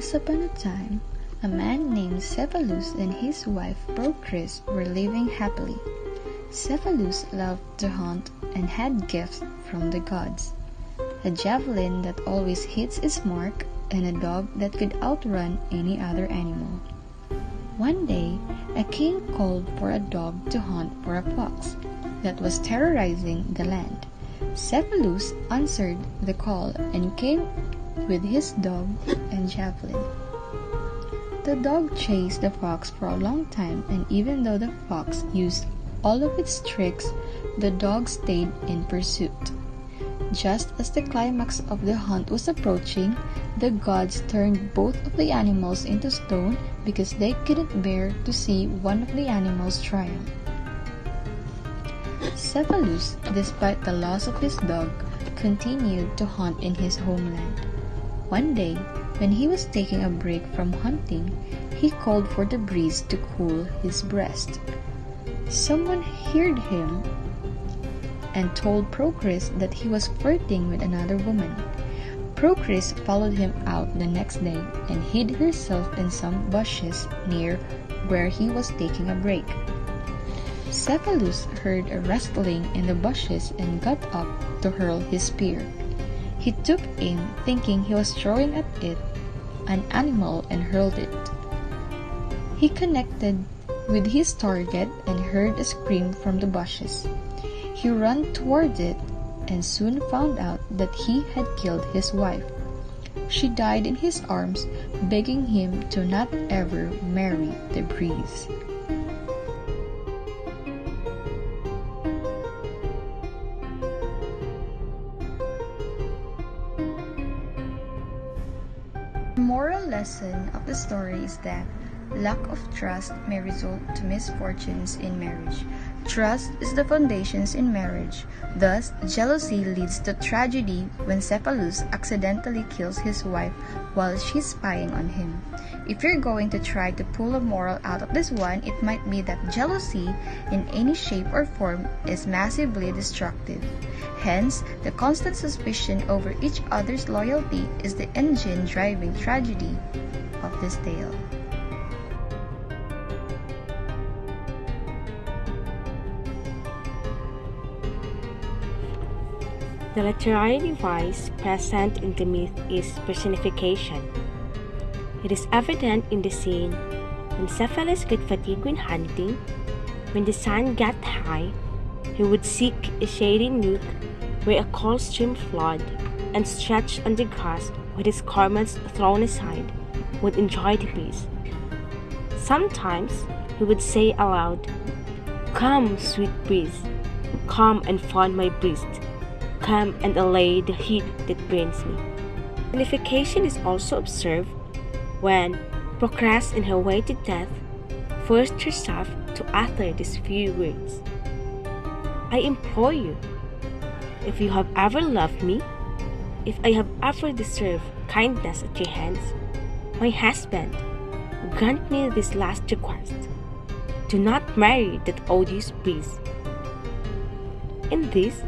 Once upon a time, a man named Cephalus and his wife Procris were living happily. Cephalus loved to hunt and had gifts from the gods: a javelin that always hits its mark, and a dog that could outrun any other animal. One day, a king called for a dog to hunt for a fox that was terrorizing the land. Cephalus answered the call and came with his dog and javelin. The dog chased the fox for a long time, and even though the fox used all of its tricks, the dog stayed in pursuit. Just as the climax of the hunt was approaching, the gods turned both of the animals into stone because they couldn't bear to see one of the animals triumph. Cephalus, despite the loss of his dog, continued to hunt in his homeland. One day, when he was taking a break from hunting, he called for the breeze to cool his breast. Someone heard him and told Procris that he was flirting with another woman. Procris followed him out the next day and hid herself in some bushes near where he was taking a break. Cephalus heard a rustling in the bushes and got up to hurl his spear. He took aim, thinking he was throwing at it an animal, and hurled it. He connected with his target and heard a scream from the bushes. He ran towards it and soon found out that he had killed his wife. She died in his arms, begging him to not ever marry the breeze. The moral lesson of the story is that lack of trust may result to misfortunes in marriage. Trust is the foundations in marriage. Thus, jealousy leads to tragedy when Cephalus accidentally kills his wife while she's spying on him. If you're going to try to pull a moral out of this one, it might be that jealousy in any shape or form is massively destructive. Hence, the constant suspicion over each other's loyalty is the engine driving tragedy of this tale. The literary device present in the myth is personification. It is evident in the scene when Cephalus got fatigued when hunting. When the sun got high, he would seek a shady nook where a cold stream flowed, and stretched on the grass with his garments thrown aside, would enjoy the breeze. Sometimes he would say aloud, "Come, sweet breeze, come and fan my breast. Come and allay the heat that burns me." Personification is also observed when Procris, in her way to death, forced herself to utter these few words: "I implore you, if you have ever loved me, if I have ever deserved kindness at your hands, my husband, grant me this last request: do not marry that odious breeze." In this,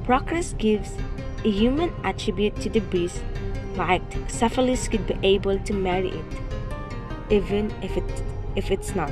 Procris gives a human attribute to the breeze, like Cephalus could be able to marry it, even if it's not.